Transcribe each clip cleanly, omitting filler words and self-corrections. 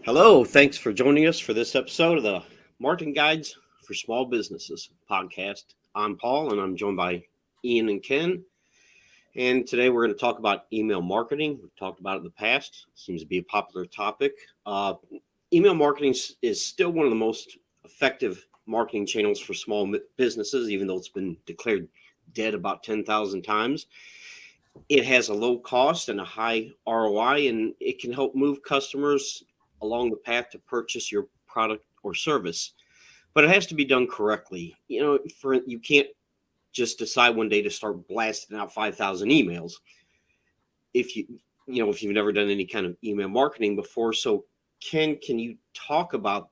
Hello, thanks for joining us for this episode of the Marketing Guides for Small Businesses podcast. I'm Paul and I'm joined by Ian and Ken. And today we're going to talk about email marketing. We've talked about it in the past. It seems to be a popular topic. Email marketing is still one of the most effective marketing channels for small businesses, even though it's been declared dead about 10,000 times. It has a low cost and a high ROI, and it can help move customers along the path to purchase your product or service. But it has to be done correctly. You can't just decide one day to start blasting out 5,000 emails if you've never done any kind of email marketing before. So Ken, can you talk about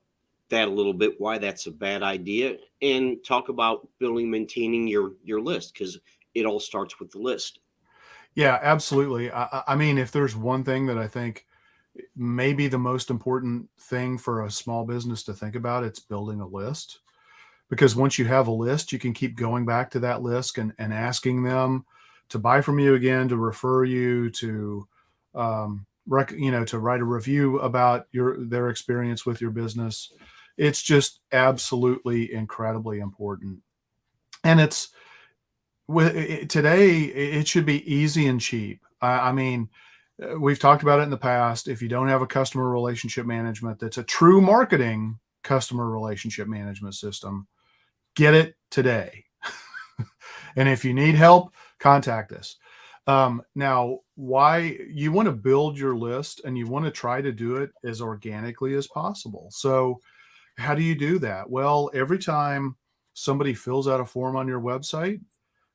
that a little bit, why that's a bad idea, and talk about building, maintaining your list, because it all starts with the list. Yeah, absolutely. I mean, if there's one thing that I think maybe the most important thing for a small business to think about, it's building a list. Because once you have a list, you can keep going back to that list and asking them to buy from you again, to refer you, to to write a review about their experience with your business. It's just absolutely incredibly important. And today it should be easy and cheap. I mean, we've talked about it in the past. If you don't have a customer relationship management that's a true marketing customer relationship management system, get it today. And if you need help, contact us. Now, why you want to build your list and you want to try to do it as organically as possible. So how do you do that? Well, every time somebody fills out a form on your website,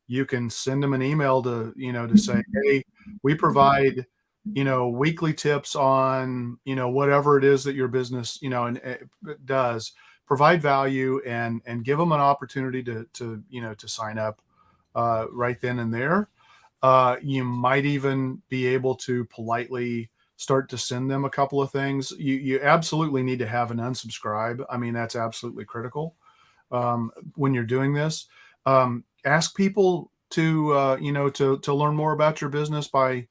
you can send them an email to say, hey, we provide, weekly tips on, whatever it is that your business, and does provide value, and give them an opportunity to sign up right then and there. You might even be able to politely start to send them a couple of things. You absolutely need to have an unsubscribe. I mean, that's absolutely critical when you're doing this. Ask people to learn more about your business by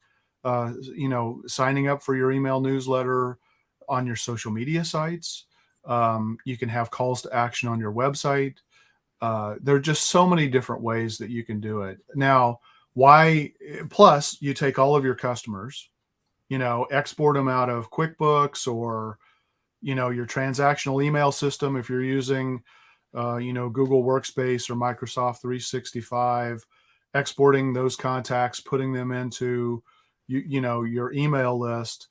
signing up for your email newsletter on your social media sites. You can have calls to action on your website. There are just so many different ways that you can do it. Now, plus you take all of your customers, export them out of QuickBooks or your transactional email system if you're using Google Workspace or Microsoft 365, exporting those contacts, putting them into your email list.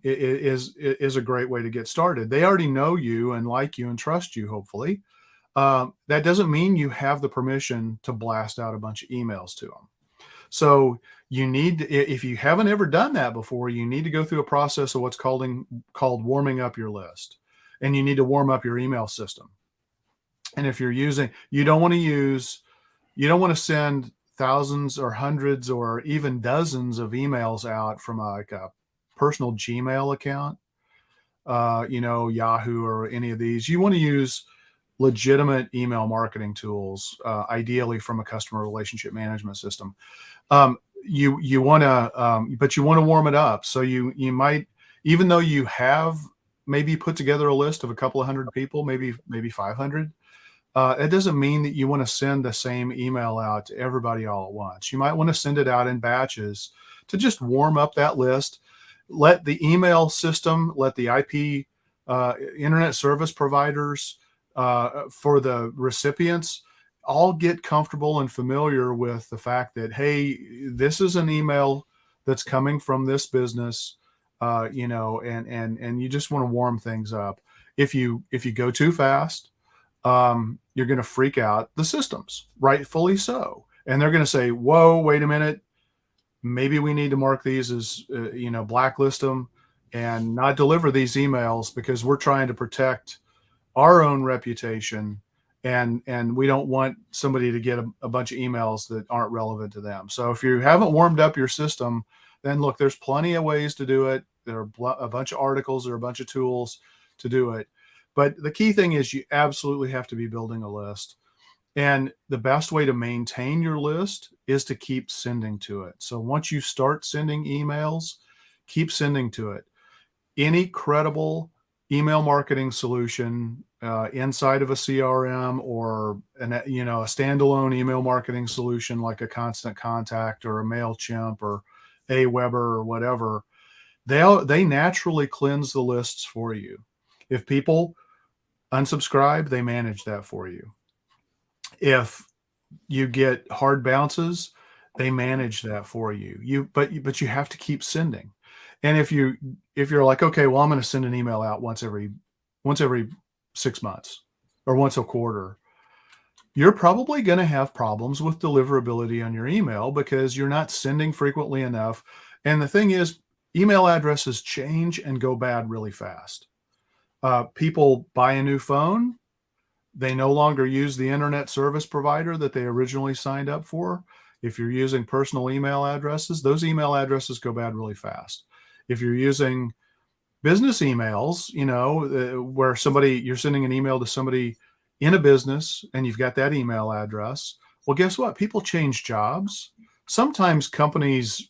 Is a great way to get started. They already know you and like you and trust you, hopefully. That doesn't mean you have the permission to blast out a bunch of emails to them. So if you haven't ever done that before, you need to go through a process of what's called warming up your list. And you need to warm up your email system. And if you don't want to send thousands or hundreds or even dozens of emails out from a personal Gmail account, Yahoo or any of these. You want to use legitimate email marketing tools, ideally from a customer relationship management system. You want to, but you want to warm it up. So you might, even though you have maybe put together a list of a couple of hundred people, maybe 500, it doesn't mean that you want to send the same email out to everybody all at once. You might want to send it out in batches to just warm up that list. Let the email system, let the IP internet service providers for the recipients all get comfortable and familiar with the fact that, hey, this is an email that's coming from this business, and you just want to warm things up. If you go too fast, you're going to freak out the systems, rightfully so. And they're going to say, whoa, wait a minute. Maybe we need to mark these as, blacklist them and not deliver these emails because we're trying to protect our own reputation. And we don't want somebody to get a bunch of emails that aren't relevant to them. So if you haven't warmed up your system, then look, there's plenty of ways to do it. There are a bunch of articles, there are a bunch of tools to do it. But the key thing is you absolutely have to be building a list. And the best way to maintain your list is to keep sending to it. So once you start sending emails, keep sending to it. any credible email marketing solution inside of a CRM or a standalone email marketing solution like a Constant Contact or a MailChimp or Aweber or whatever, they naturally cleanse the lists for you. If people unsubscribe, they manage that for you. If you get hard bounces, they manage that for you. But you have to keep sending. And if you're like, okay, well, I'm going to send an email out once every 6 months or once a quarter, you're probably going to have problems with deliverability on your email because you're not sending frequently enough. And the thing is, email addresses change and go bad really fast. People buy a new phone. They no longer use the internet service provider that they originally signed up for. If you're using personal email addresses, those email addresses go bad really fast. If you're using business emails, where you're sending an email to somebody in a business and you've got that email address, well, guess what? People change jobs. Sometimes companies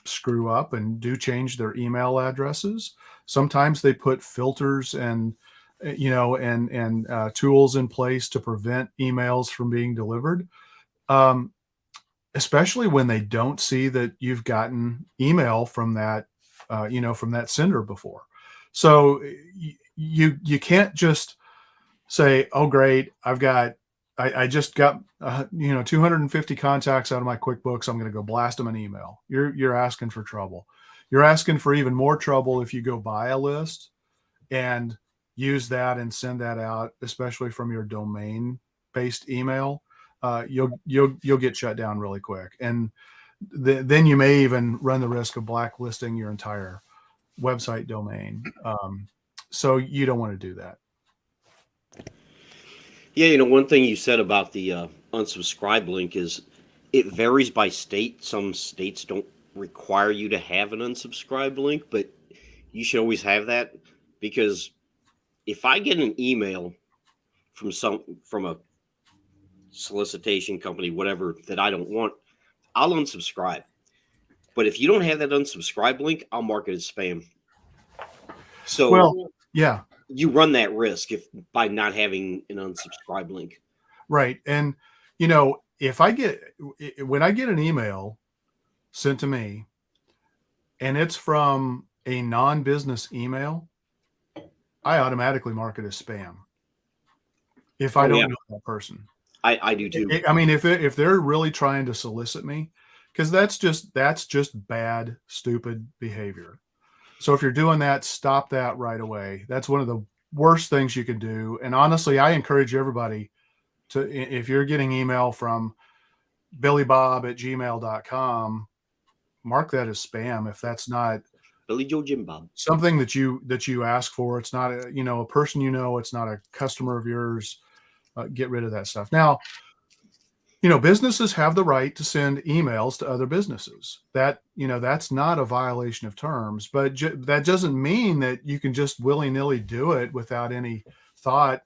screw up and do change their email addresses. Sometimes they put filters and tools in place to prevent emails from being delivered. Especially when they don't see that you've gotten email from that, from that sender before. So you can't just say, oh, great, I just got 250 contacts out of my QuickBooks. I'm going to go blast them an email. You're asking for trouble. You're asking for even more trouble if you go buy a list and use that and send that out, especially from your domain-based email. You'll get shut down really quick, and then you may even run the risk of blacklisting your entire website domain. So you don't want to do that. Yeah, one thing you said about the unsubscribe link is it varies by state. Some states don't require you to have an unsubscribe link, but you should always have that, because if I get an email from a solicitation company, whatever, that I don't want, I'll unsubscribe. But if you don't have that unsubscribe link, I'll mark it as spam. So, well, yeah, you run that risk by not having an unsubscribe link. Right. And, when I get an email sent to me and it's from a non-business email, I automatically mark it as spam if I don't know that person. I do too. If they're really trying to solicit me, because that's just bad, stupid behavior. So if you're doing that, stop that right away. That's one of the worst things you can do. And honestly, I encourage everybody to, if you're getting email from billybob@gmail.com, mark that as spam. If that's not Billy Joe Jim Bob, something that you ask for, it's not a person, it's not a customer of yours. Get rid of that stuff. Now, businesses have the right to send emails to other businesses. That's not a violation of terms, but that doesn't mean that you can just willy-nilly do it without any thought,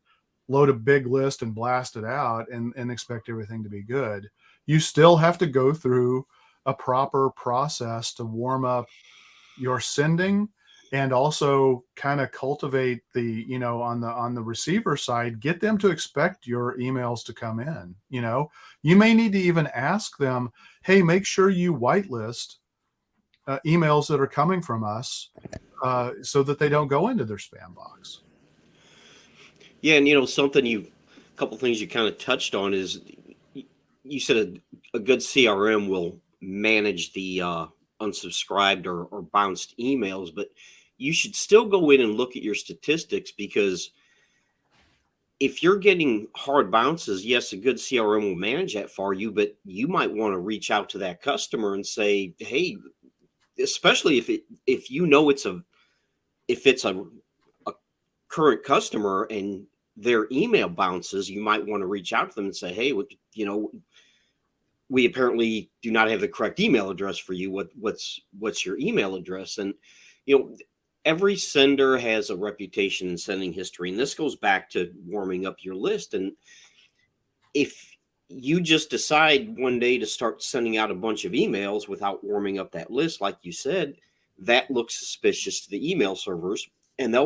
load a big list and blast it out and expect everything to be good. You still have to go through a proper process to warm up your sending, and also kind of cultivate the, on the receiver side, get them to expect your emails to come in. You may need to even ask them, hey, make sure you whitelist emails that are coming from us so that they don't go into their spam box. Yeah. And, a couple things you kind of touched on is you said a good CRM will manage the unsubscribed or bounced emails, but you should still go in and look at your statistics, because if you're getting hard bounces, yes, a good CRM will manage that for you, but you might want to reach out to that customer and say, hey, especially if it's a current customer and their email bounces, you might want to reach out to them and say, hey, we apparently do not have the correct email address for you. What's your email address? And, every sender has a reputation in sending history. And this goes back to warming up your list. And if you just decide one day to start sending out a bunch of emails without warming up that list, like you said, that looks suspicious to the email servers, and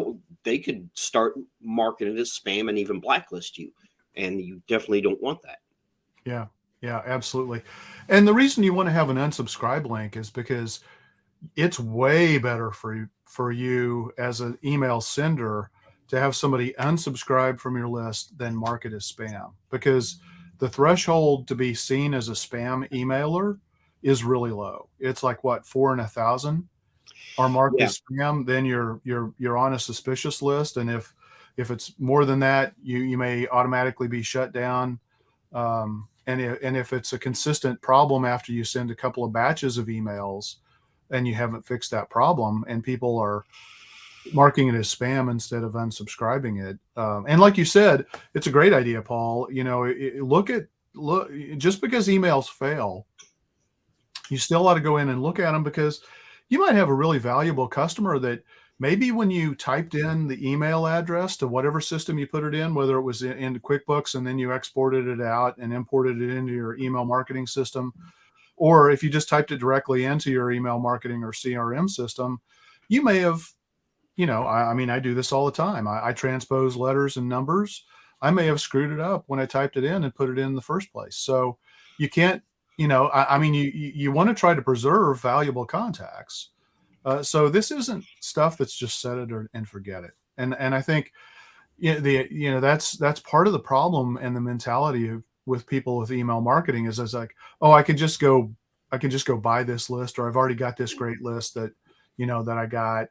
they could start marking it as spam and even blacklist you. And you definitely don't want that. Yeah, yeah, absolutely. And the reason you want to have an unsubscribe link is because it's way better for you as an email sender to have somebody unsubscribe from your list than mark it as spam, because the threshold to be seen as a spam emailer is really low. It's like what, 4 in 1,000 are marked Yeah. as spam. Then you're on a suspicious list, and if it's more than that, you may automatically be shut down. And if it's a consistent problem after you send a couple of batches of emails and you haven't fixed that problem, and people are marking it as spam instead of unsubscribing it, and like you said, it's a great idea, Paul. Look, just because emails fail, you still ought to go in and look at them, because you might have a really valuable customer that maybe when you typed in the email address to whatever system you put it in, whether it was into QuickBooks and then you exported it out and imported it into your email marketing system, or if you just typed it directly into your email marketing or CRM system, you may have, I do this all the time. I transpose letters and numbers. I may have screwed it up when I typed it in and put it in the first place. So you can't, you want to try to preserve valuable contacts. So this isn't stuff that's just set it and forget it. And I think that's part of the problem and the mentality with people with email marketing is like, oh, I can just go buy this list, or I've already got this great list that I got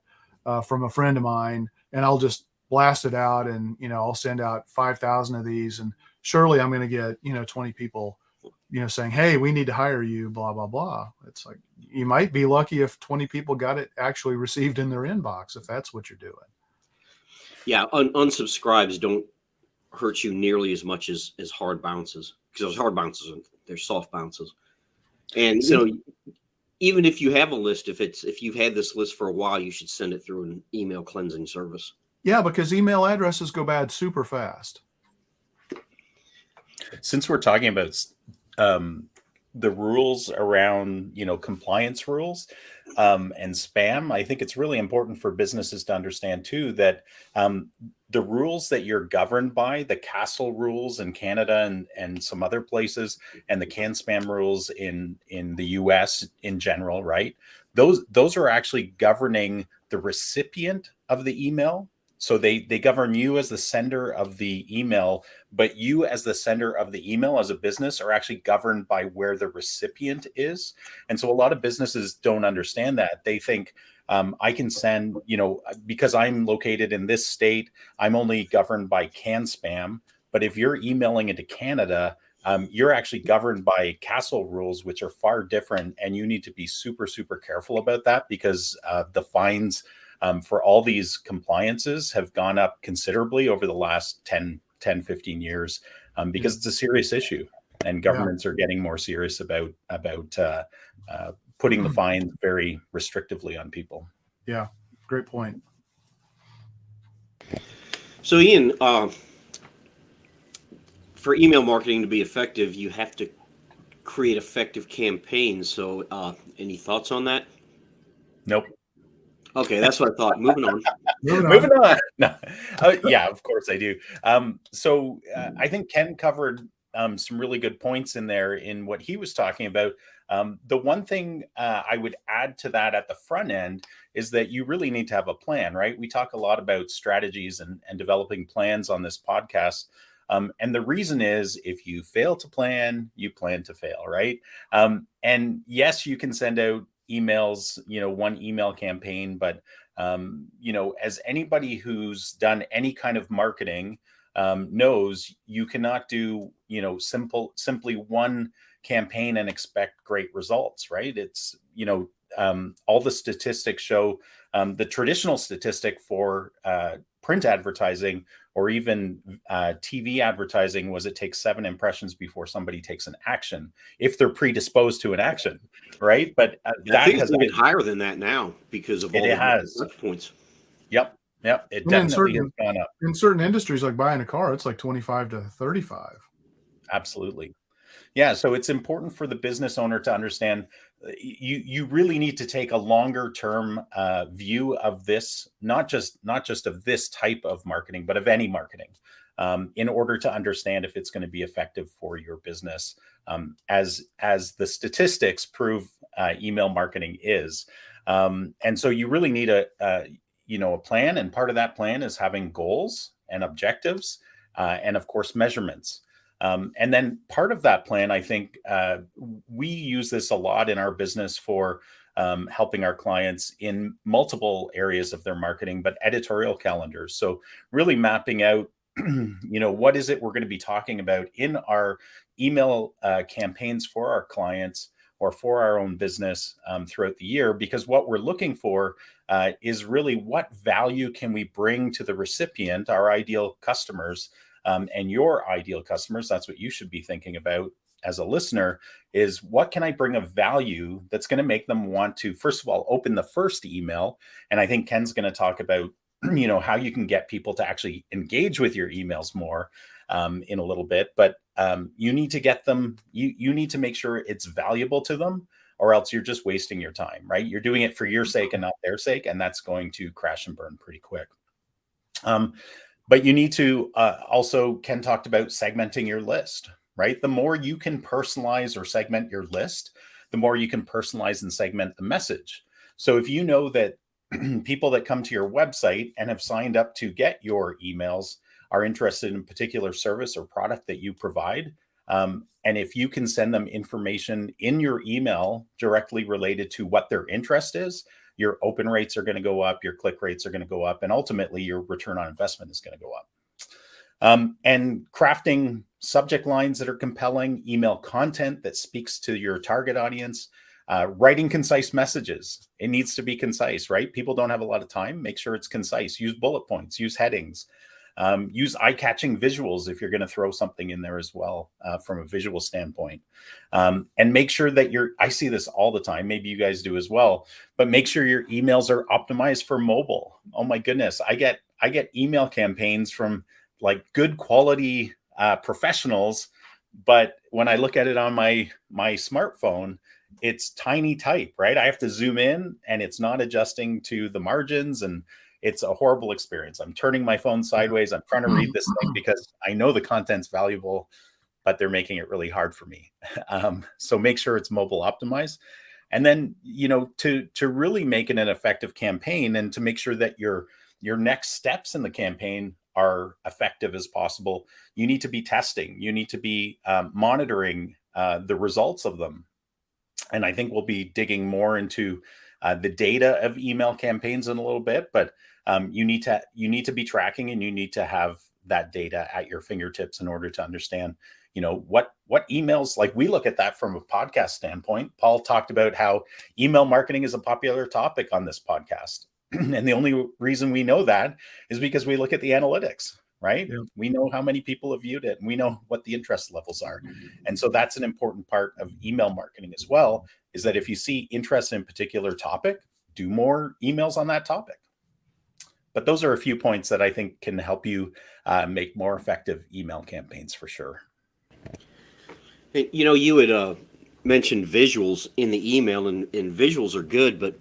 from a friend of mine, and I'll just blast it out, and I'll send out 5,000 of these, and surely I'm going to get 20 people saying, hey, we need to hire you, blah, blah, blah. It's like, you might be lucky if 20 people got it actually received in their inbox, if that's what you're doing. Yeah. Unsubscribes don't hurt you nearly as much as hard bounces, because those hard bounces, they're soft bounces. And, even if you have a list, if you've had this list for a while, you should send it through an email cleansing service. Yeah, because email addresses go bad super fast. Since we're talking about the rules around, compliance rules and spam, I think it's really important for businesses to understand too that the rules that you're governed by, the CASL rules in Canada and some other places, and the CAN-SPAM rules in the US in general, right? Those are actually governing the recipient of the email. So they govern you as the sender of the email, but you as the sender of the email as a business are actually governed by where the recipient is. And so a lot of businesses don't understand that. They think I can send, because I'm located in this state, I'm only governed by CAN-SPAM. But if you're emailing into Canada, you're actually governed by CASL rules, which are far different. And you need to be super, super careful about that, because the fines for all these compliances have gone up considerably over the last 10, 15 years, because it's a serious issue, and governments are getting more serious about putting the fines very restrictively on people. Yeah, great point. So Ian, for email marketing to be effective, you have to create effective campaigns. So any thoughts on that? Nope. Okay, that's what I thought. Moving on. Moving on. No. Yeah, of course I do. So I think Ken covered some really good points in there in what he was talking about. The one thing I would add to that at the front end is that you really need to have a plan, right? We talk a lot about strategies and developing plans on this podcast. And the reason is, if you fail to plan, you plan to fail, right? And yes, you can send out emails, one email campaign, but as anybody who's done any kind of marketing knows, you cannot do simply one campaign and expect great results, right? It's all the statistics show, the traditional statistic for print advertising or even TV advertising was it takes 7 impressions before somebody takes an action, if they're predisposed to an action, right? But I think it's even higher than that now because of all the touch points. Yep. It definitely has gone up. In certain industries, like buying a car, it's like 25 to 35. Absolutely. Yeah. So it's important for the business owner to understand you really need to take a longer term view of this, not just of this type of marketing, but of any marketing, in order to understand if it's going to be effective for your business. As the statistics prove, email marketing is, and so you really need a plan, and part of that plan is having goals and objectives, and of course measurements. And then part of that plan, I think, we use this a lot in our business for helping our clients in multiple areas of their marketing, but editorial calendars. So really mapping out, what is it we're going to be talking about in our email campaigns for our clients or for our own business throughout the year, because what we're looking for is really what value can we bring to the recipient, our ideal customers, and your ideal customers. That's what you should be thinking about as a listener, is what can I bring of value that's going to make them want to, first of all, open the first email. And I think Ken's going to talk about, how you can get people to actually engage with your emails more in a little bit. But you need to get them, you need to make sure it's valuable to them, or else you're just wasting your time, right? You're doing it for your sake and not their sake, and that's going to crash and burn pretty quick. But you need to also, Ken talked about segmenting your list, right? The more you can personalize or segment your list, the more you can personalize and segment the message. So if you know that people that come to your website and have signed up to get your emails are interested in a particular service or product that you provide, and if you can send them information in your email directly related to what their interest is, your open rates are going to go up, your click rates are going to go up, and ultimately your return on investment is going to go up. And crafting subject lines that are compelling, email content that speaks to your target audience, writing concise messages. It needs to be concise, right? People don't have a lot of time. Make sure it's concise. Use bullet points, use headings, use eye-catching visuals if you're going to throw something in there as well, from a visual standpoint. And make sure that I see this all the time, maybe you guys do as well, but make sure your emails are optimized for mobile. Oh my goodness. I get email campaigns from like good quality professionals, but when I look at it on my smartphone, it's tiny type, right? I have to zoom in and it's not adjusting to the margins, and it's a horrible experience. I'm turning my phone sideways. I'm trying to read this thing because I know the content's valuable, but they're making it really hard for me. So make sure it's mobile optimized. And then, to really make it an effective campaign, and to make sure that your next steps in the campaign are effective as possible, you need to be testing. You need to be monitoring the results of them. And I think we'll be digging more into the data of email campaigns in a little bit, but you need to be tracking, and you need to have that data at your fingertips in order to understand, what emails, like we look at that from a podcast standpoint. Paul talked about how email marketing is a popular topic on this podcast. And the only reason we know that is because we look at the analytics, right? Yeah. We know how many people have viewed it, and we know what the interest levels are. And so that's an important part of email marketing as well, is that if you see interest in a particular topic, do more emails on that topic. But those are a few points that I think can help you make more effective email campaigns for sure. You had mentioned visuals in the email, and visuals are good, but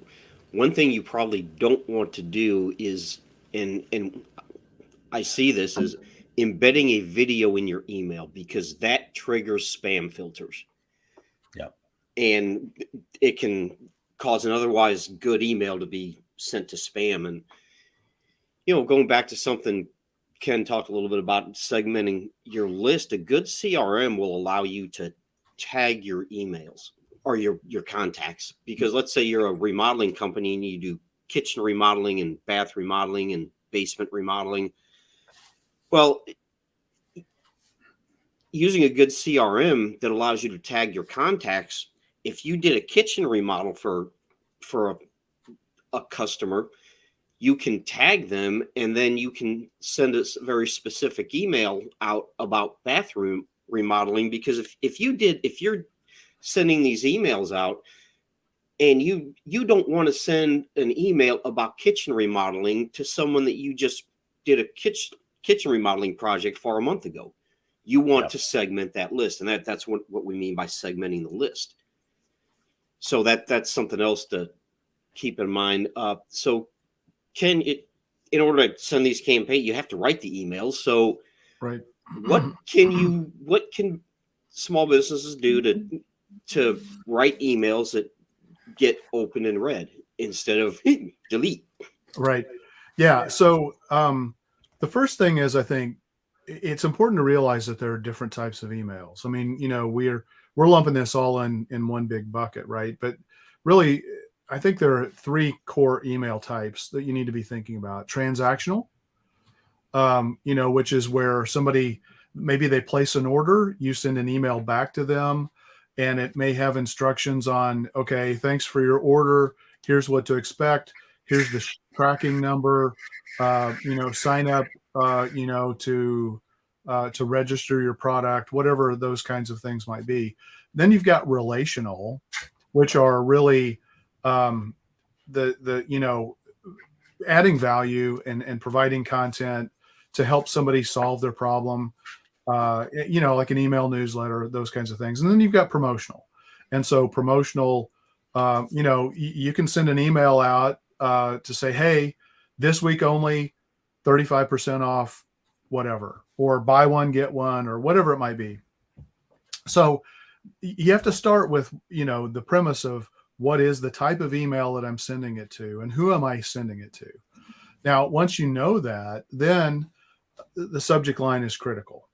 one thing you probably don't want to do is, and I see this as embedding a video in your email, because that triggers spam filters. Yeah. And it can cause an otherwise good email to be sent to spam. And, going back to something Ken talked a little bit about, segmenting your list, a good CRM will allow you to tag your emails or your contacts. Because let's say you're a remodeling company and you do kitchen remodeling and bath remodeling and basement remodeling. Well, using a good CRM that allows you to tag your contacts, if you did a kitchen remodel for a customer, you can tag them, and then you can send a very specific email out about bathroom remodeling. Because if you're sending these emails out and you don't want to send an email about kitchen remodeling to someone that you just did a kitchen remodeling project for a month ago, you want to segment that list. And that's what we mean by segmenting the list. So that's something else to keep in mind. So Ken, in order to send these campaigns, you have to write the emails. So Right. what can small businesses do to write emails that get open and read instead of delete? Right. Yeah. So the first thing is, I think it's important to realize that there are different types of emails. I mean, we're lumping this all in one big bucket, right? But really, I think there are three core email types that you need to be thinking about. Transactional, which is where somebody, maybe they place an order, you send an email back to them, and it may have instructions on, okay, thanks for your order. Here's what to expect. Here's the tracking number. Sign up, to register your product, whatever those kinds of things might be. Then you've got relational, which are really the adding value and providing content to help somebody solve their problem, like an email newsletter, those kinds of things. And then you've got promotional. And so promotional, you can send an email out to say, hey, this week only 35% off whatever, or buy one, get one, or whatever it might be. So you have to start with, the premise of what is the type of email that I'm sending it to and who am I sending it to? Now, once you know that, then the subject line is critical.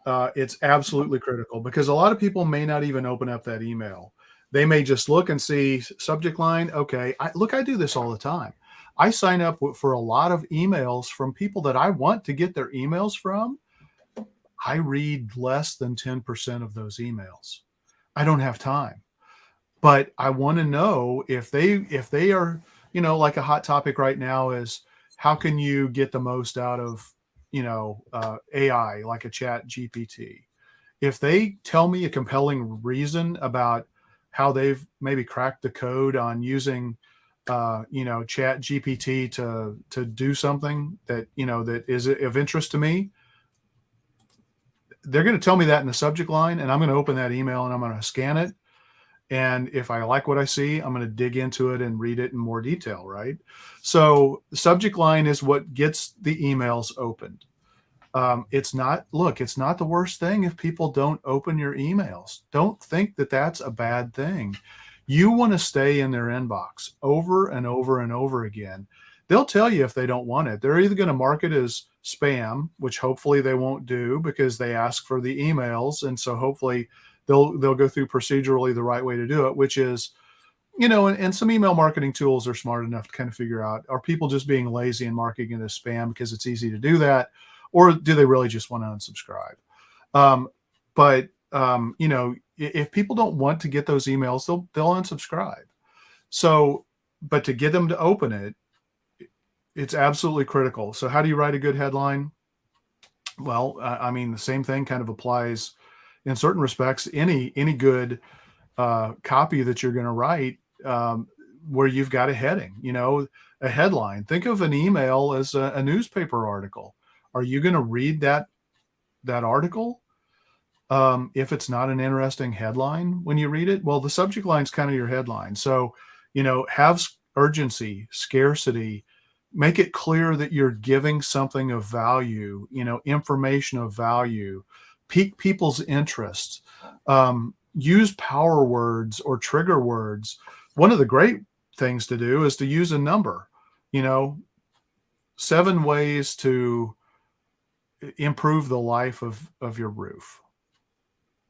It's absolutely critical, because a lot of people may not even open up that email. They may just look and see subject line. Okay. I do this all the time. I sign up for a lot of emails from people that I want to get their emails from. I read less than 10% of those emails. I don't have time, but I want to know if they are, like a hot topic right now is, how can you get the most out of, AI, like a Chat GPT? If they tell me a compelling reason about how they've maybe cracked the code on using, Chat GPT to do something that, that is of interest to me, they're going to tell me that in the subject line, and I'm going to open that email and I'm going to scan it. And if I like what I see, I'm going to dig into it and read it in more detail, right? So the subject line is what gets the emails opened. It's not the worst thing if people don't open your emails. Don't think that that's a bad thing. You want to stay in their inbox over and over and over again. They'll tell you if they don't want it. They're either going to mark it as spam, which hopefully they won't do because they ask for the emails. And so hopefully they'll go through procedurally the right way to do it, which is, and some email marketing tools are smart enough to kind of figure out, are people just being lazy and marking it as spam because it's easy to do that? Or do they really just want to unsubscribe? But if people don't want to get those emails, they'll unsubscribe. So, but to get them to open it, it's absolutely critical. So how do you write a good headline? Well, the same thing kind of applies in certain respects. Any good copy that you're going to write, where you've got a heading, a headline. Think of an email as a newspaper article. Are you going to read that article if it's not an interesting headline when you read it? Well, the subject line is kind of your headline. So, have urgency, scarcity. Make it clear that you're giving something of value, information of value. Pique people's interest. Use power words or trigger words. One of the great things to do is to use a number. 7 ways to improve the life of your roof.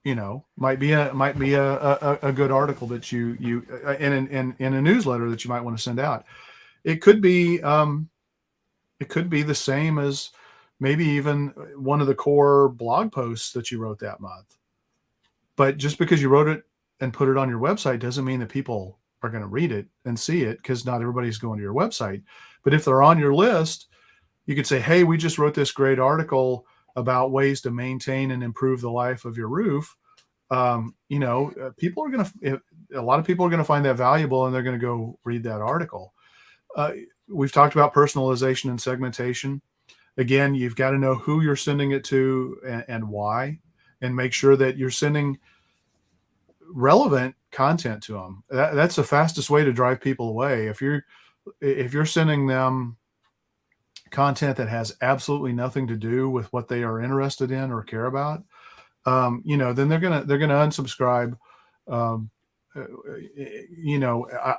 Might be a good article that you in a newsletter that you might want to send out. It could be the same as maybe even one of the core blog posts that you wrote that month. But just because you wrote it and put it on your website doesn't mean that people are going to read it and see it, because not everybody's going to your website. But if they're on your list, you could say, hey, we just wrote this great article about ways to maintain and improve the life of your roof. A lot of people are going to find that valuable, and they're going to go read that article. We've talked about personalization and segmentation. Again, you've got to know who you're sending it to and why, and make sure that you're sending relevant content to them. That's the fastest way to drive people away. If you're sending them content that has absolutely nothing to do with what they are interested in or care about, then they're gonna unsubscribe,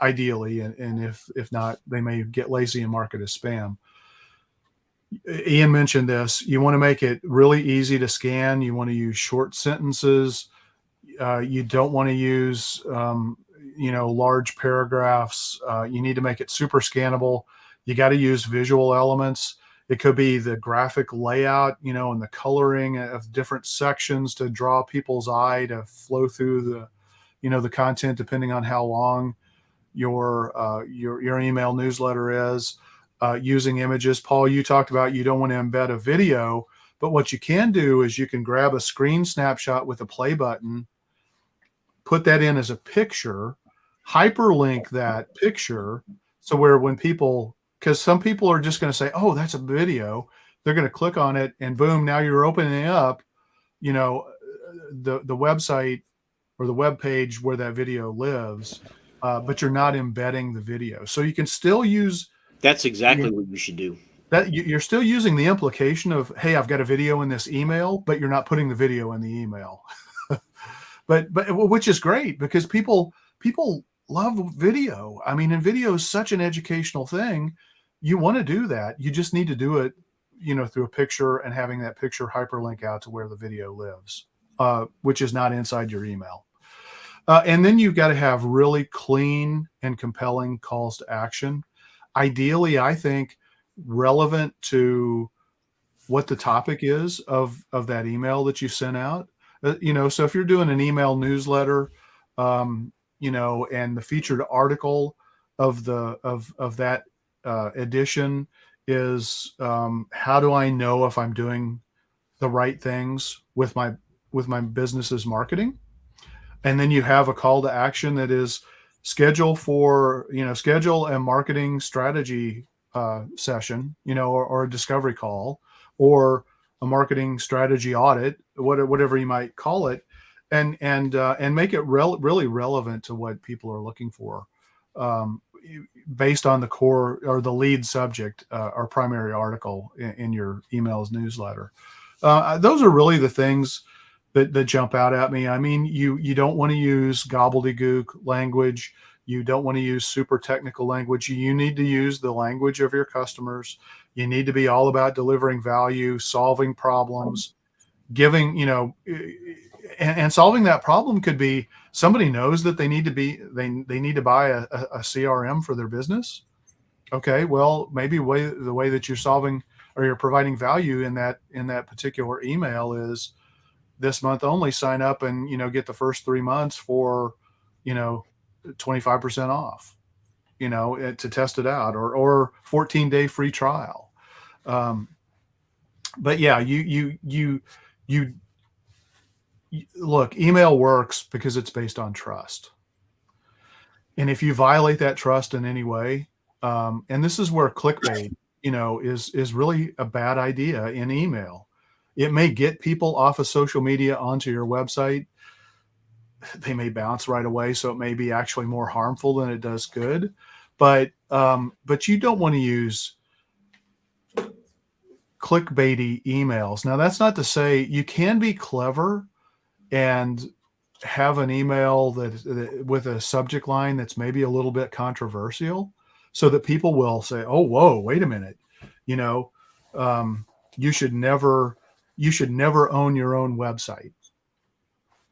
ideally, and if not, they may get lazy and mark it as spam. Ian mentioned this. You want to make it really easy to scan. You want to use short sentences. You don't want to use, large paragraphs. You need to make it super scannable. You got to use visual elements. It could be the graphic layout, and the coloring of different sections to draw people's eye to flow through the content, depending on how long your email newsletter is. Using images. Paul, you talked about you don't want to embed a video, but what you can do is you can grab a screen snapshot with a play button, put that in as a picture, hyperlink that picture, so where when people, because some people are just going to say, oh, that's a video, they're going to click on it, and boom, now you're opening up, the website or the web page where that video lives, but you're not embedding the video. So you can still use. That's exactly what you should do. That you're still using the implication of, hey, I've got a video in this email, but you're not putting the video in the email. but which is great, because people love video. I mean, and video is such an educational thing. You want to do that. You just need to do it, through a picture and having that picture hyperlink out to where the video lives, which is not inside your email. And then you've got to have really clean and compelling calls to action. Ideally, I think relevant to what the topic is of that email that you sent out. So if you're doing an email newsletter, and the featured article of that edition is, how do I know if I'm doing the right things with my business's marketing? And then you have a call to action that is schedule a marketing strategy session, or a discovery call, or a marketing strategy audit, whatever you might call it, and make it really relevant to what people are looking for, based on the core or the lead subject or primary article in your emails newsletter. Those are really the things that jump out at me. I mean, you don't want to use gobbledygook language. You don't want to use super technical language. You need to use the language of your customers. You need to be all about delivering value, solving problems, giving, and solving that problem could be somebody knows that they need to buy a CRM for their business. Okay, well, maybe the way that you're solving or you're providing value in that particular email is this month only, sign up and, get the first 3 months for, 25% off, to test it out, or 14-day free trial. But yeah, you look, email works because it's based on trust. And if you violate that trust in any way, and this is where clickbait, is really a bad idea in email. It may get people off of social media onto your website. They may bounce right away, so it may be actually more harmful than it does good. But you don't want to use clickbaity emails. Now, that's not to say you can be clever and have an email that with a subject line that's maybe a little bit controversial, so that people will say, "Oh, whoa, wait a minute, you should never own your own website."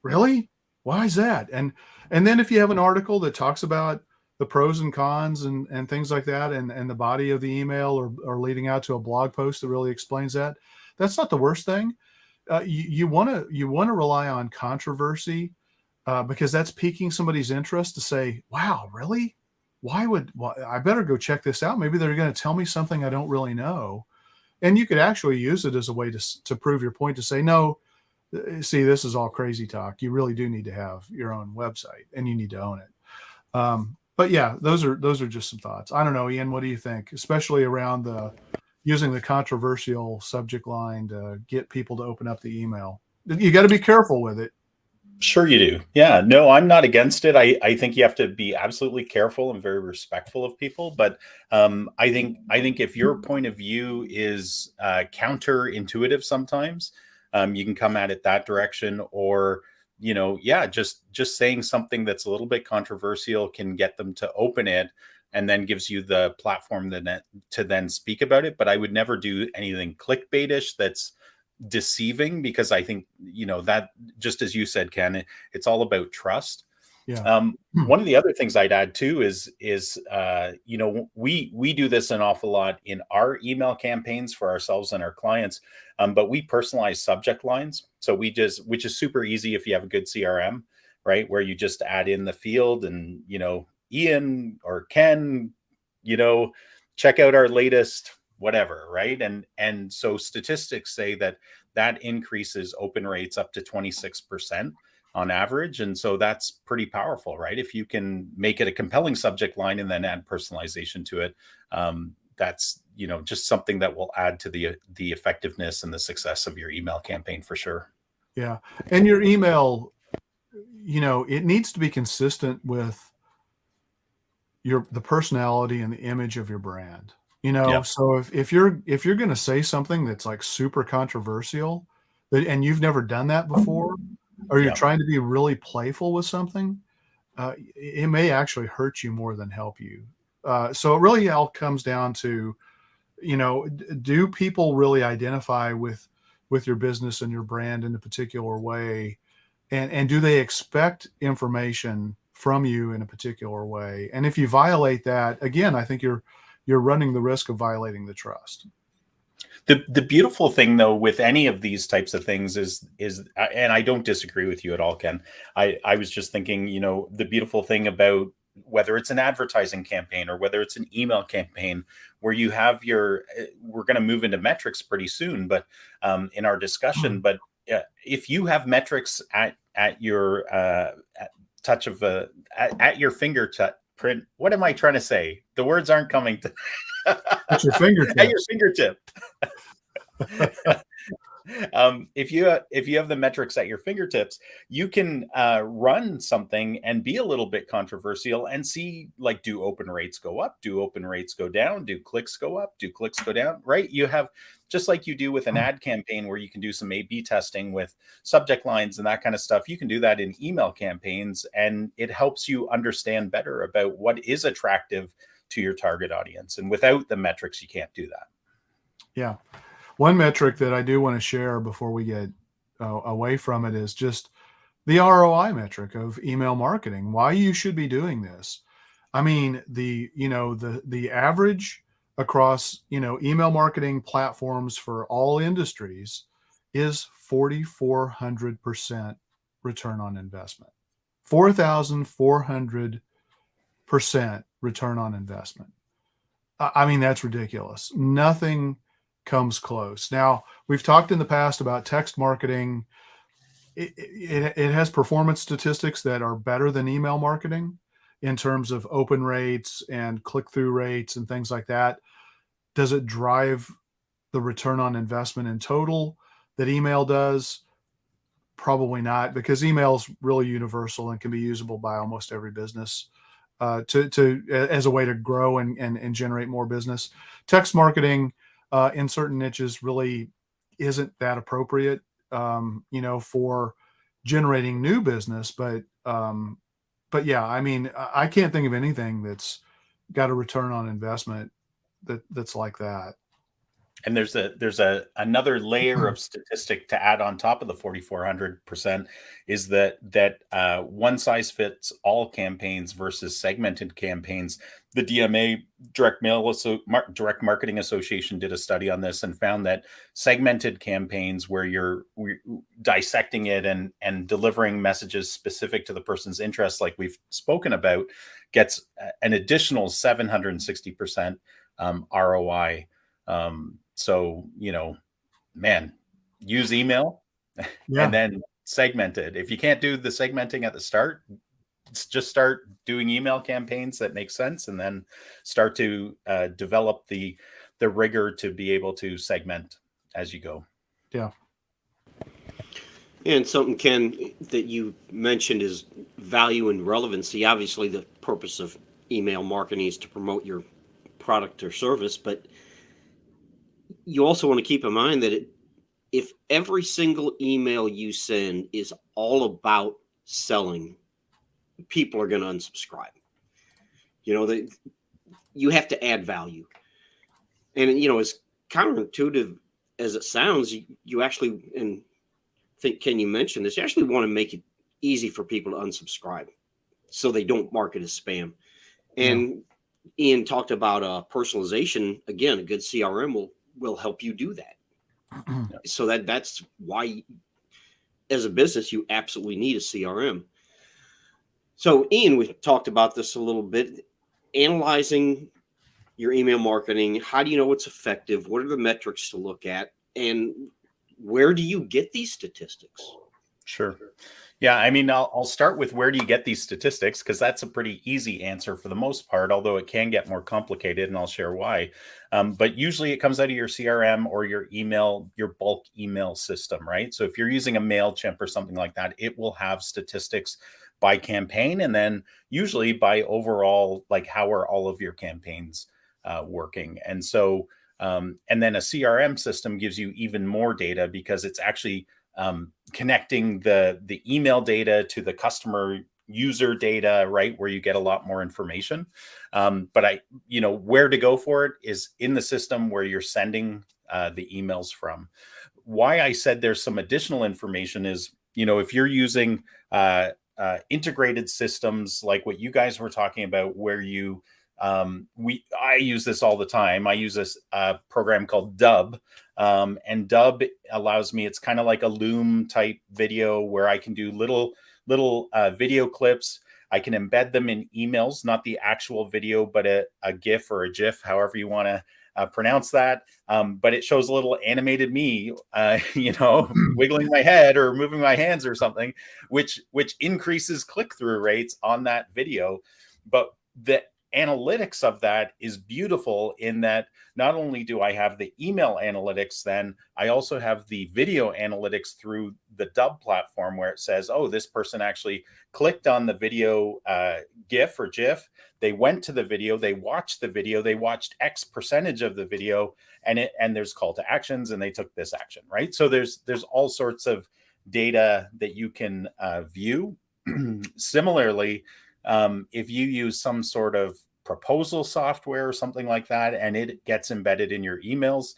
Really? Why is that? And then if you have an article that talks about the pros and cons and things like that, and the body of the email or leading out to a blog post that really explains that, that's not the worst thing. You want to rely on controversy, because that's piquing somebody's interest to say, wow, really? Why I better go check this out. Maybe they're going to tell me something I don't really know. And you could actually use it as a way to prove your point, to say, no, see, this is all crazy talk. You really do need to have your own website and you need to own it. But yeah, those are just some thoughts. I don't know, Ian, what do you think? Especially around using the controversial subject line to get people to open up the email. You got to be careful with it. Sure you do. Yeah, no, I'm not against it. I think you have to be absolutely careful and very respectful of people. But I think if your point of view is counterintuitive sometimes, you can come at it that direction, or yeah, just saying something that's a little bit controversial can get them to open it, and then gives you the platform to then speak about it. But I would never do anything clickbaitish that's deceiving, because I think that, just as you said, Ken, it's all about trust. Yeah. One of the other things I'd add too is we do this an awful lot in our email campaigns for ourselves and our clients, but we personalize subject lines. So which is super easy if you have a good CRM, right? Where you just add in the field and Ian or Ken, check out our latest whatever, right? And so statistics say that increases open rates up to 26% on average. And so that's pretty powerful, right? If you can make it a compelling subject line and then add personalization to it, that's just something that will add to the effectiveness and the success of your email campaign for sure. Yeah. And your email, it needs to be consistent with the personality and the image of your brand. Yep. So if you're going to say something that's like super controversial, and you've never done that before, or you're Yep. trying to be really playful with something, it may actually hurt you more than help you. So it really all comes down to, do people really identify with your business and your brand in a particular way, and do they expect information from you in a particular way? And if you violate that, again, I think you're running the risk of violating the trust. The beautiful thing though with any of these types of things is and I don't disagree with you at all, Ken. I was just thinking, the beautiful thing about whether it's an advertising campaign or whether it's an email campaign, where you have we're going to move into metrics pretty soon, but in our discussion, but if you have metrics at your touch of at your fingertip print, what am I trying to say? The words aren't coming to at your fingertip. At your fingertip. If you have the metrics at your fingertips, you can run something and be a little bit controversial and see, like, do open rates go up? Do open rates go down? Do clicks go up? Do clicks go down? Right? You have, just like you do with an ad campaign where you can do some A/B testing with subject lines and that kind of stuff. You can do that in email campaigns, and it helps you understand better about what is attractive to your target audience. And without the metrics, you can't do that. Yeah. One metric that I do want to share before we get away from it is just the ROI metric of email marketing, why you should be doing this. I mean, the average across, email marketing platforms for all industries is 4,400% return on investment. 4,400% return on investment. I mean, that's ridiculous. Nothing comes close. Now, we've talked in the past about text marketing. It has performance statistics that are better than email marketing in terms of open rates and click-through rates and things like that. Does it drive the return on investment in total that email does? Probably not, because email is really universal and can be usable by almost every business as a way to grow and generate more business. Text marketing in certain niches really isn't that appropriate, for generating new business. But yeah, I mean, I can't think of anything that's got a return on investment that's like that. And there's another layer of statistic to add on top of the 4,400%, is that one size fits all campaigns versus segmented campaigns. The DMA, Direct Marketing Association, did a study on this and found that segmented campaigns, where you're dissecting it and delivering messages specific to the person's interests, like we've spoken about, gets an additional 760% ROI. So, man, use email and then segment it. If you can't do the segmenting at the start, just start doing email campaigns that make sense, and then start to develop the rigor to be able to segment as you go. Yeah. And something, Ken, that you mentioned is value and relevancy. Obviously, the purpose of email marketing is to promote your product or service, but you also want to keep in mind that if every single email you send is all about selling, people are going to unsubscribe. You have to add value. And, as counterintuitive as it sounds, you actually, and think, Ken, you mentioned this, you actually want to make it easy for people to unsubscribe so they don't mark it as spam. And Ian talked about personalization. Again, a good CRM will help you do that. So that's why, as a business, you absolutely need a CRM. So, Ian, we talked about this a little bit. Analyzing your email marketing. How do you know it's effective? What are the metrics to look at? And where do you get these statistics? Sure. Yeah, I mean, I'll start with where do you get these statistics, because that's a pretty easy answer for the most part, although it can get more complicated, and I'll share why. But usually it comes out of your CRM or your email, your bulk email system, right? So if you're using a MailChimp or something like that, it will have statistics by campaign, and then usually by overall, like how are all of your campaigns working. And so, and then a CRM system gives you even more data because it's actually connecting the email data to the customer user data, right, where you get a lot more information. But where to go for it is in the system where you're sending the emails from. Why I said there's some additional information is, if you're using integrated systems like what you guys were talking about, where you I use this all the time. I use this program called Dub, and Dub allows me, it's kind of like a Loom type video where I can do little video clips. I can embed them in emails, not the actual video, but a GIF or a GIF, however you want to pronounce that. But it shows a little animated me, wiggling my head or moving my hands or something, which increases click-through rates on that video. But the analytics of that is beautiful in that not only do I have the email analytics, then I also have the video analytics through the Dub platform where it says, oh, this person actually clicked on the video GIF or GIF. They went to the video, they watched the video, they watched X percentage of the video, and there's call to actions, and they took this action, right? So there's all sorts of data that you can view. Similarly, if you use some sort of proposal software or something like that, and it gets embedded in your emails,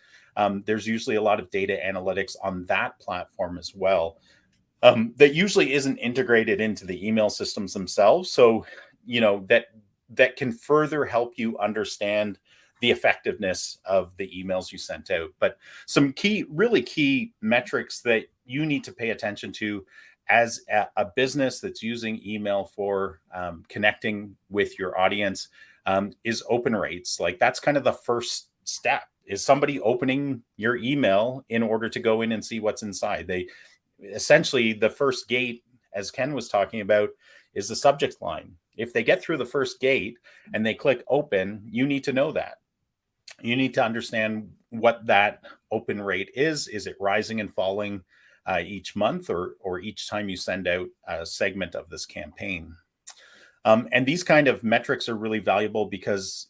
there's usually a lot of data analytics on that platform as well. That usually isn't integrated into the email systems themselves. So, that can further help you understand the effectiveness of the emails you sent out. But some really key metrics that you need to pay attention to as a business that's using email for connecting with your audience is open rates. Like, that's kind of the first step. Is somebody opening your email in order to go in and see what's inside? They essentially, the first gate, as Ken was talking about, is the subject line. If they get through the first gate and they click open, you need to know that. You need to understand what that open rate is. Is it rising and falling each month or each time you send out a segment of this campaign? And these kind of metrics are really valuable because,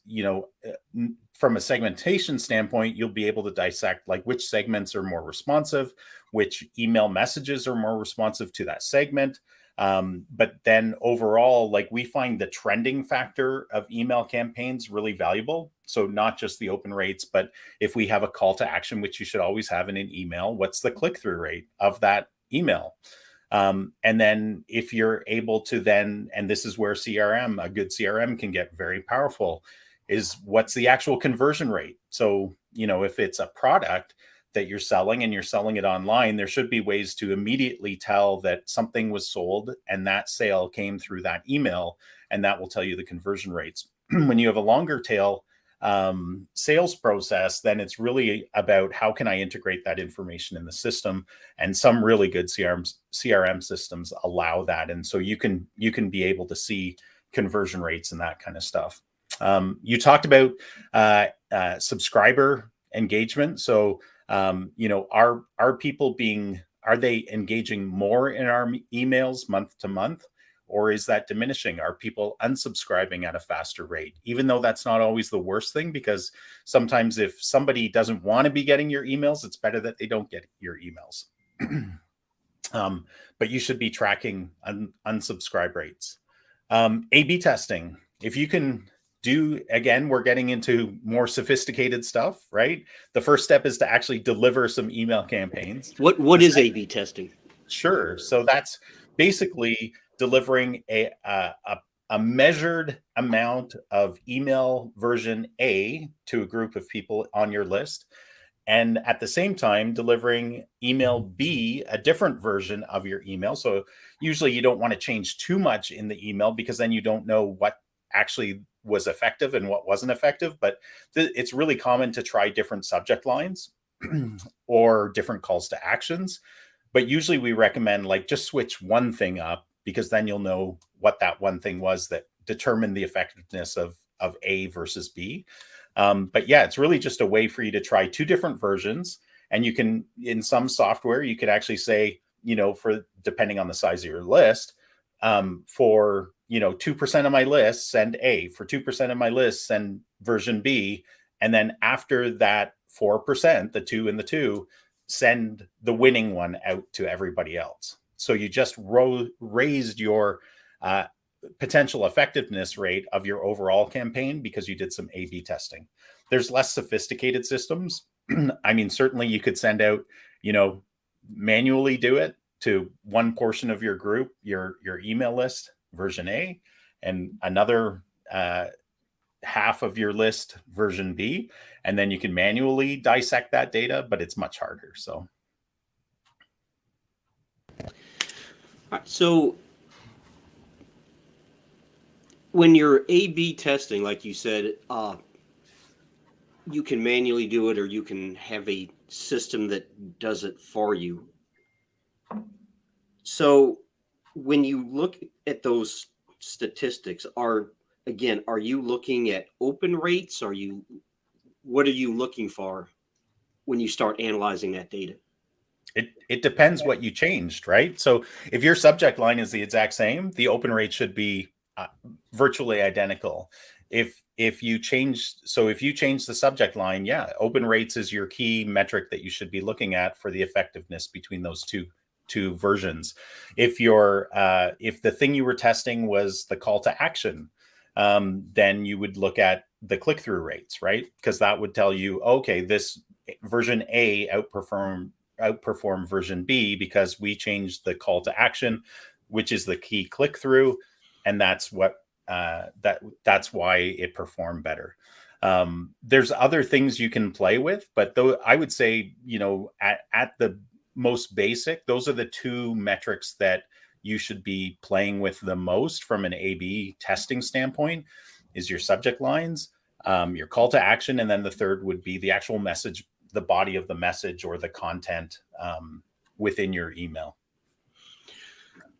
from a segmentation standpoint, you'll be able to dissect like which segments are more responsive, which email messages are more responsive to that segment. But then overall, like, we find the trending factor of email campaigns really valuable. So not just the open rates, but if we have a call to action, which you should always have in an email, what's the click-through rate of that email? And then if you're able to then, and this is where a good CRM can get very powerful, is what's the actual conversion rate? So, if it's a product that you're selling and you're selling it online, there should be ways to immediately tell that something was sold and that sale came through that email, and that will tell you the conversion rates. When you have a longer tail sales process, then it's really about how can I integrate that information in the system, and some really good CRM systems allow that. And so you can be able to see conversion rates and that kind of stuff. You talked about subscriber engagement. So, are people being are they engaging more in our emails month to month, or is that diminishing? Are people unsubscribing at a faster rate? Even though that's not always the worst thing, because sometimes if somebody doesn't want to be getting your emails, it's better that they don't get your emails. But you should be tracking unsubscribe rates. A/B testing. If you can do, again, we're getting into more sophisticated stuff, right? The first step is to actually deliver some email campaigns. What is A/B testing? Sure. So that's basically delivering a measured amount of email version A to a group of people on your list, and at the same time delivering email B, a different version of your email. So usually you don't want to change too much in the email, because then you don't know what actually was effective and what wasn't effective. But it's really common to try different subject lines or different calls to actions. But usually we recommend just switch one thing up, because then you'll know what that one thing was that determined the effectiveness of A versus B. But yeah, it's really just a way for you to try two different versions. And you can, in some software, you could actually say, for depending on the size of your list, for 2% of my list, send A. For 2% of my list, send version B. And then after that 4%, the 2 and the 2, send the winning one out to everybody else. So you just raised your potential effectiveness rate of your overall campaign because you did some A/B testing. There's less sophisticated systems. I mean, certainly you could send out, manually do it to one portion of your group, your email list, version A, and another half of your list, version B, and then you can manually dissect that data, but it's much harder. So. So when you're A/B testing, like you said, you can manually do it, or you can have a system that does it for you. So when you look at those statistics, are you looking at open rates? What are you looking for when you start analyzing that data? It depends what you changed, right? So if your subject line is the exact same, the open rate should be virtually identical. If you change the subject line, yeah, open rates is your key metric that you should be looking at for the effectiveness between those two versions. If the thing you were testing was the call to action, then you would look at the click-through rates, right? Because that would tell you, okay, this version A outperform version B because we changed the call to action, which is the key click-through, and that's what that's why it performed better. There's other things you can play with, but though I would say, at the most basic, those are the two metrics that you should be playing with the most from an A/B testing standpoint, is your subject lines, your call to action, and then the third would be the actual message, the body of the message or the content within your email.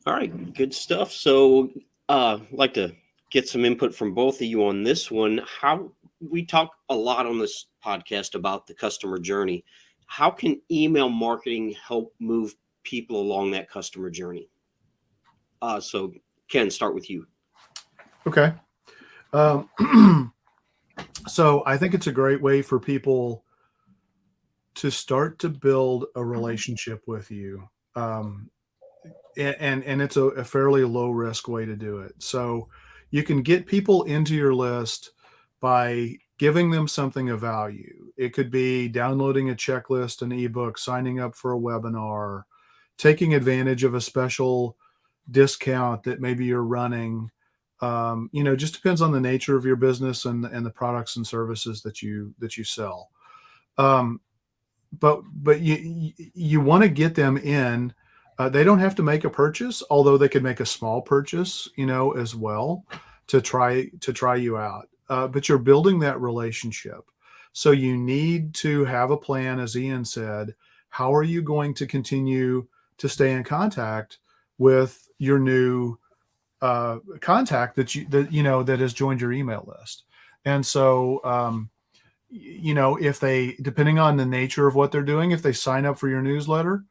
All right, good stuff. So I'd like to get some input from both of you on this one. How we talk a lot on this podcast about the customer journey. How can email marketing help move people along that customer journey? So Ken, start with you. Okay. So I think it's a great way for people to start to build a relationship with you. And it's a fairly low risk way to do it. So you can get people into your list by giving them something of value. It could be downloading a checklist, an ebook, signing up for a webinar, taking advantage of a special discount that maybe you're running. Just depends on the nature of your business and the products and services that you sell. But you want to get them in. They don't have to make a purchase, although they could make a small purchase, as well to try you out. But you're building that relationship. So you need to have a plan, as Ian said. How are you going to continue to stay in contact with your new contact that has joined your email list? And so, if they, depending on the nature of what they're doing, if they sign up for your newsletter,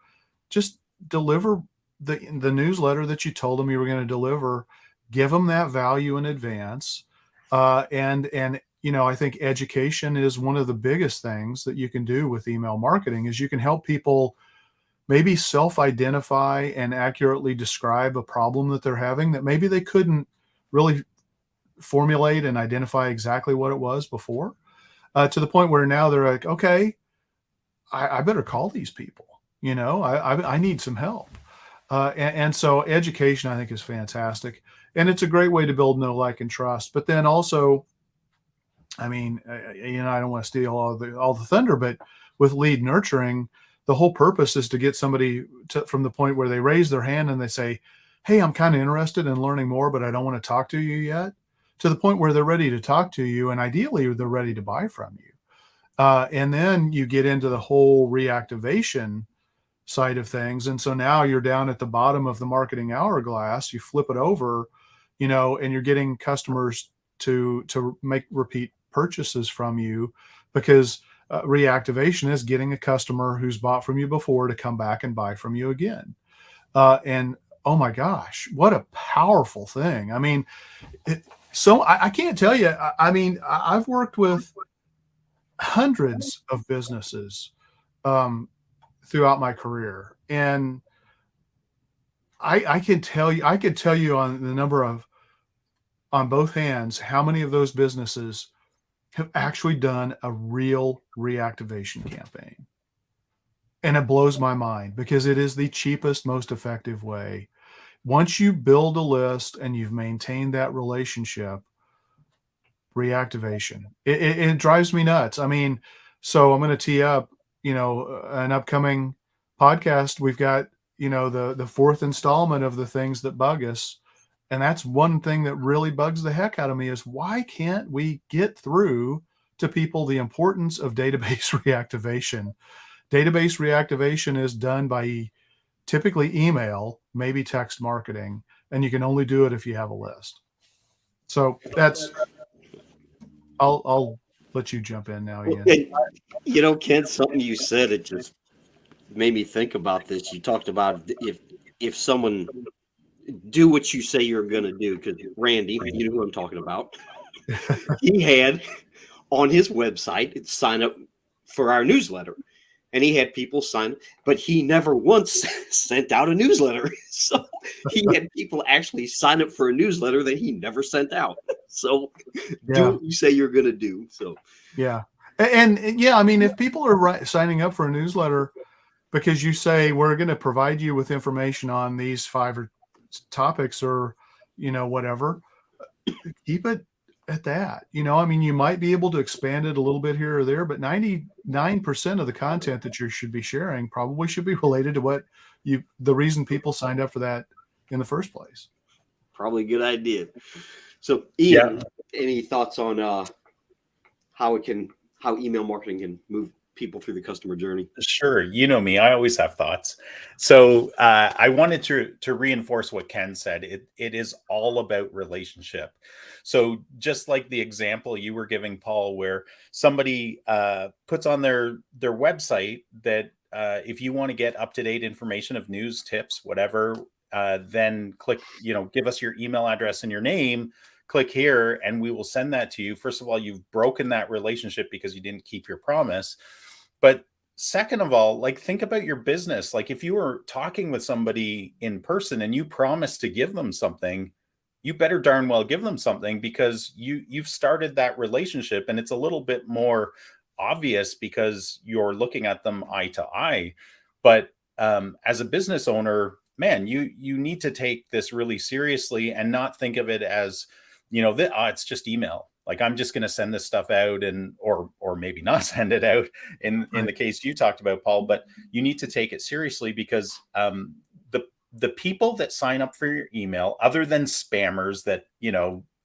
just deliver the newsletter that you told them you were going to deliver. Give them that value in advance. And I think education is one of the biggest things that you can do with email marketing. Is you can help people maybe self-identify and accurately describe a problem that they're having that maybe they couldn't really formulate and identify exactly what it was before, to the point where now they're like, okay, I better call these people. I need some help. And so education, I think, is fantastic. And it's a great way to build know, like, and trust. But then also, I mean, I don't want to steal all the thunder, but with lead nurturing, the whole purpose is to get somebody from the point where they raise their hand and they say, hey, I'm kind of interested in learning more, but I don't want to talk to you yet, to the point where they're ready to talk to you. And ideally, they're ready to buy from you. And then you get into the whole reactivation side of things. And so now you're down at the bottom of the marketing hourglass. You flip it over, and you're getting customers to make repeat purchases from you, because reactivation is getting a customer who's bought from you before to come back and buy from you again. And oh my gosh, what a powerful thing. I mean, I can't tell you. I mean, I've worked with hundreds of businesses throughout my career, and I could tell you on both hands how many of those businesses have actually done a real reactivation campaign. And it blows my mind, because it is the cheapest, most effective way. Once you build a list and you've maintained that relationship, reactivation, it drives me nuts. I mean, so I'm going to tee up, an upcoming podcast. We've got, the fourth installment of the things that bug us. And that's one thing that really bugs the heck out of me, is why can't we get through to people the importance of database reactivation? Database reactivation is done by typically email, maybe text marketing, and you can only do it if you have a list. So I'll let you jump in now, Ian. And, Ken, something you said, it just made me think about this. You talked about if someone do what you say you're going to do, because Randy, you know who I'm talking about, he had on his website, sign up for our newsletter, and he had people sign, but he never once sent out a newsletter. So he had people actually sign up for a newsletter that he never sent out. So do what you say you're going to do. So, yeah. And yeah, I mean, if people are signing up for a newsletter because you say, we're going to provide you with information on these 5 or topics, or, whatever, keep it at that. I mean, you might be able to expand it a little bit here or there, but 99% of the content that you should be sharing probably should be related to the reason people signed up for that in the first place. Probably a good idea. So, Ian, any thoughts on how email marketing can move people through the customer journey? Sure. You know me, I always have thoughts. So I wanted to reinforce what Ken said. It is all about relationship. So just like the example you were giving, Paul, where somebody puts on their website that if you want to get up-to-date information of news, tips, whatever, then click, give us your email address and your name, click here, and we will send that to you. First of all, you've broken that relationship because you didn't keep your promise. But second of all, think about your business. If you were talking with somebody in person and you promised to give them something, you better darn well give them something, because you've started that relationship, and it's a little bit more obvious because you're looking at them eye to eye. But as a business owner, man, you need to take this really seriously and not think of it as, it's just email. I'm just going to send this stuff out or maybe not send it out in the case you talked about, Paul. But you need to take it seriously, because the people that sign up for your email, other than spammers that,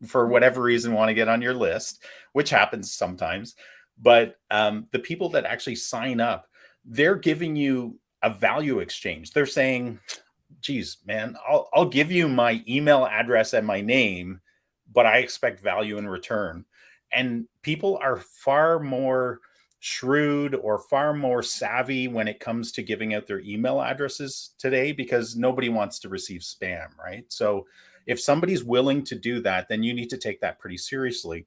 for whatever reason want to get on your list, which happens sometimes, but the people that actually sign up, they're giving you a value exchange. They're saying, geez, man, I'll give you my email address and my name, but I expect value in return. And people are far more shrewd or far more savvy when it comes to giving out their email addresses today, because nobody wants to receive spam, right? So if somebody's willing to do that, then you need to take that pretty seriously.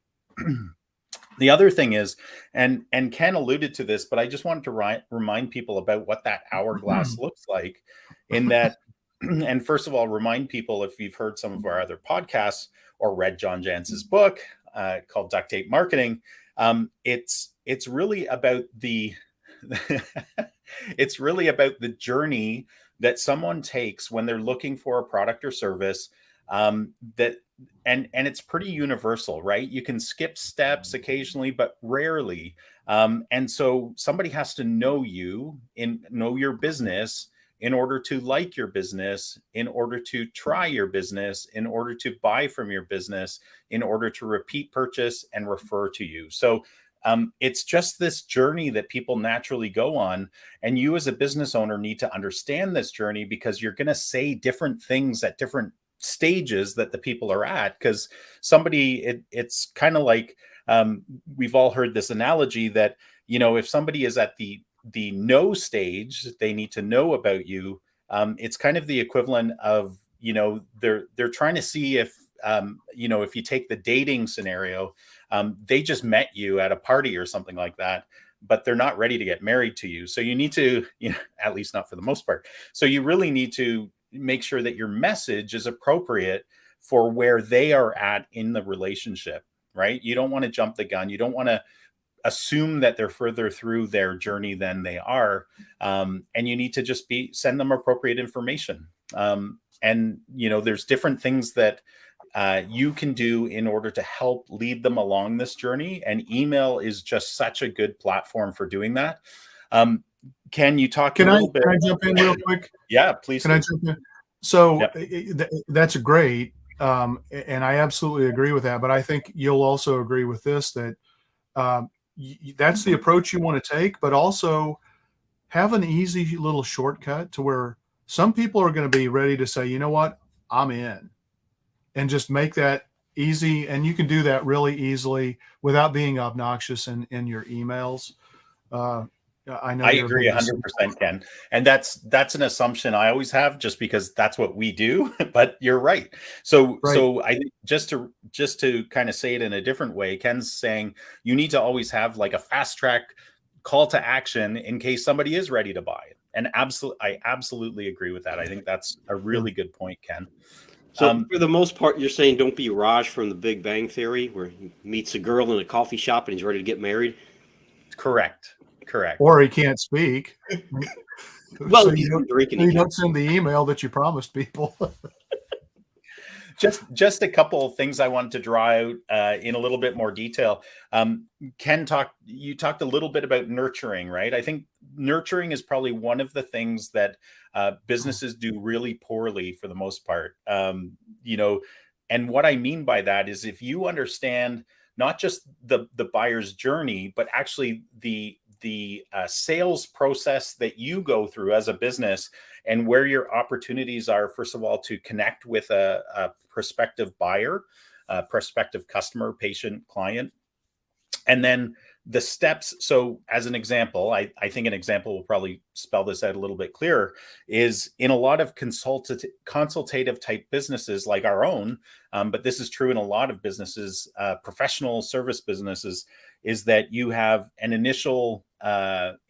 The other thing is, and Ken alluded to this, but I just wanted to remind people about what that hourglass looks like, in that, and first of all, remind people, if you've heard some of our other podcasts or read John Jance's book called Duct Tape Marketing, it's really about the it's really about the journey that someone takes when they're looking for a product or service, that and it's pretty universal, right? You can skip steps occasionally, but rarely. And so somebody has to know you and know your business in order to like your business, in order to try your business, in order to buy from your business, in order to repeat purchase and refer to you. So it's just this journey that people naturally go on. And you as a business owner need to understand this journey, because you're going to say different things at different stages that the people are at. Because it's kind of like, we've all heard this analogy that, if somebody is at the know stage, they need to know about you. It's kind of the equivalent of, they're trying to see if, if you take the dating scenario, they just met you at a party or something like that, but they're not ready to get married to you. So you need to, at least not for the most part. So you really need to make sure that your message is appropriate for where they are at in the relationship, right? You don't want to jump the gun. You don't want to assume that they're further through their journey than they are. And you need to just send them appropriate information. And, there's different things that you can do in order to help lead them along this journey. And email is just such a good platform for doing that. Can you talk a little bit? Can I jump in real quick? Yeah, please. Can I jump in? So Yep. That's great. And I absolutely agree with that. But I think you'll also agree with this, that that's the approach you want to take, but also have an easy little shortcut to where some people are going to be ready to say, you know what, I'm in, and just make that easy. And you can do that really easily without being obnoxious in your emails. I know I agree 100%, Ken. And that's an assumption I always have, just because that's what we do, but you're right. So I think just to kind of say it in a different way, Ken's saying you need to always have like a fast track call to action in case somebody is ready to buy it. And I absolutely agree with that. I think that's a really good point, Ken. So for the most part, you're saying don't be Raj from The Big Bang Theory, where he meets a girl in a coffee shop and he's ready to get married. Correct. Or he can't speak. Well, so you don't send the email that you promised people. Just a couple of things I wanted to draw out in a little bit more detail. Ken you talked a little bit about nurturing, right? I think nurturing is probably one of the things that businesses do really poorly for the most part. And what I mean by that is, if you understand not just the buyer's journey, but actually the sales process that you go through as a business, and where your opportunities are, first of all, to connect with a prospective buyer, a prospective customer, patient, client, and then the steps. So as an example, I think an example will probably spell this out a little bit clearer, is in a lot of consultative type businesses like our own, but this is true in a lot of businesses, professional service businesses, is that you have an initial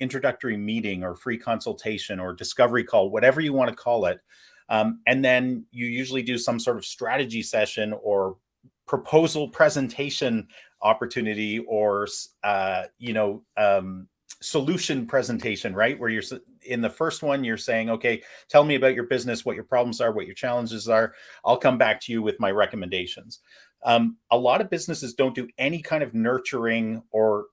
introductory meeting or free consultation or discovery call, whatever you want to call it. And then you usually do some sort of strategy session or proposal presentation opportunity, or solution presentation, right? Where you're in the first one, you're saying, okay, tell me about your business, what your problems are, what your challenges are. I'll come back to you with my recommendations. A lot of businesses don't do any kind of nurturing or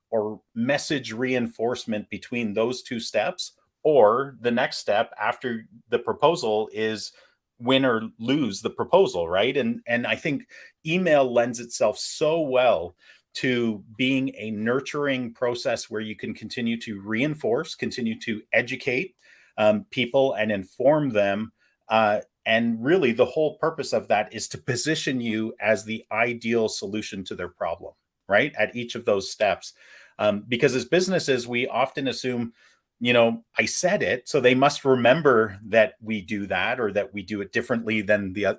message reinforcement between those two steps, or the next step after the proposal is win or lose the proposal, right? And I think email lends itself so well to being a nurturing process where you can continue to reinforce, continue to educate people and inform them. And really the whole purpose of that is to position you as the ideal solution to their problem, right? At each of those steps. Because as businesses, we often assume, I said it, so they must remember that we do that, or that we do it differently than the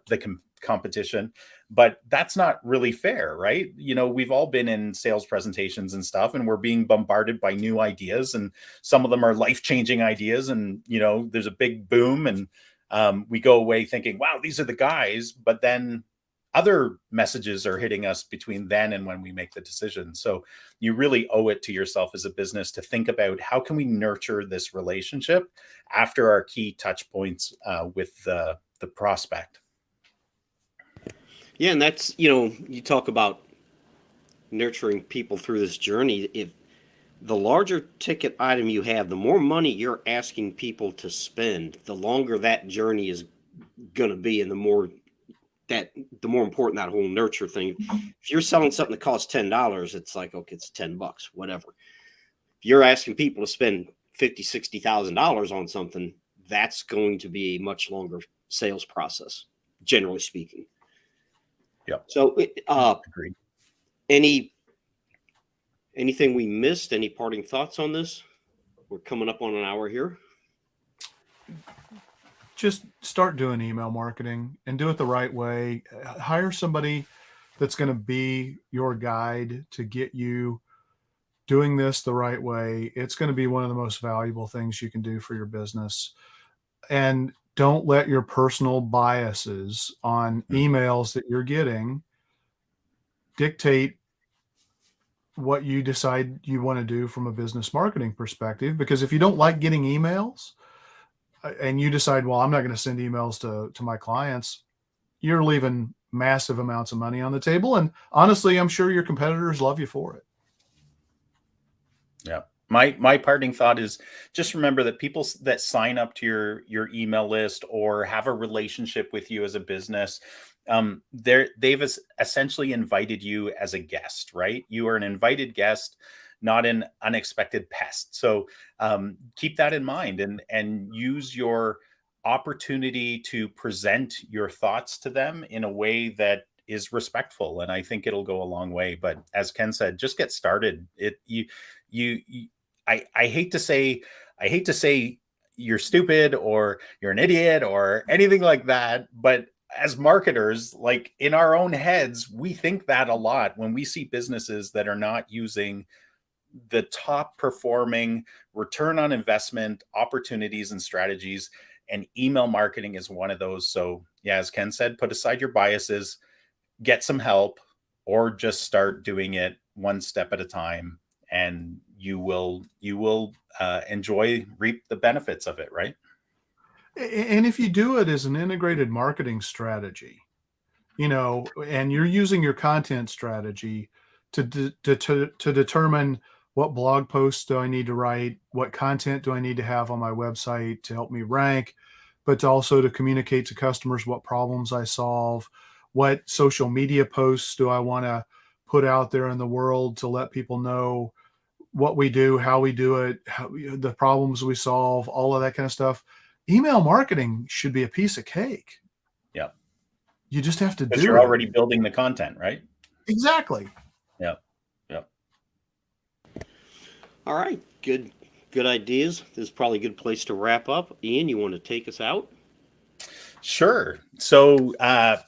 competition. But that's not really fair, right? We've all been in sales presentations and stuff, and we're being bombarded by new ideas, and some of them are life-changing ideas, and there's a big boom, and we go away thinking, wow, these are the guys. But then other messages are hitting us between then and when we make the decision. So you really owe it to yourself as a business to think about, how can we nurture this relationship after our key touch points with the prospect. Yeah, and that's, you talk about nurturing people through this journey. If the larger ticket item you have, the more money you're asking people to spend, the longer that journey is going to be, and the more important that whole nurture thing. If you're selling something that costs $10, it's like, okay, it's $10, whatever. If you're asking people to spend $50,000, $60,000 on something, that's going to be a much longer sales process, generally speaking. Yeah. So, Agreed. Anything we missed? Any parting thoughts on this? We're coming up on an hour here. Just start doing email marketing and do it the right way. Hire somebody that's going to be your guide to get you doing this the right way. It's going to be one of the most valuable things you can do for your business. And don't let your personal biases on emails that you're getting dictate what you decide you want to do from a business marketing perspective. Because if you don't like getting emails, and you decide, well, I'm not going to send emails to my clients, you're leaving massive amounts of money on the table. And honestly, I'm sure your competitors love you for it. Yeah. My parting thought is, just remember that people that sign up to your email list or have a relationship with you as a business, they've essentially invited you as a guest, right? You are an invited guest, not an unexpected pest. So keep that in mind, and use your opportunity to present your thoughts to them in a way that is respectful. And I think it'll go a long way. But as Ken said, just get started. I hate to say you're stupid or you're an idiot or anything like that, but as marketers, like in our own heads, we think that a lot when we see businesses that are not using the top performing return on investment opportunities and strategies, and email marketing is one of those. So yeah, as Ken said, put aside your biases, get some help, or just start doing it one step at a time, and you will reap the benefits of it, right? And if you do it as an integrated marketing strategy, and you're using your content strategy to determine what blog posts do I need to write, what content do I need to have on my website to help me rank, but also to communicate to customers what problems I solve, what social media posts do I want to put out there in the world to let people know what we do, how we do it, the problems we solve, all of that kind of stuff. Email marketing should be a piece of cake. Yeah. You just have to do it. You're already building the content, right? Exactly. Yeah. All right. Good ideas. This is probably a good place to wrap up. Ian, you want to take us out? Sure. So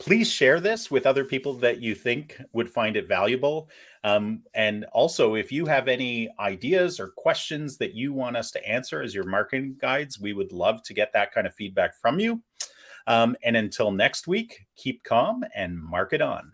please share this with other people that you think would find it valuable. And also, if you have any ideas or questions that you want us to answer as your marketing guides, we would love to get that kind of feedback from you. And until next week, keep calm and market on.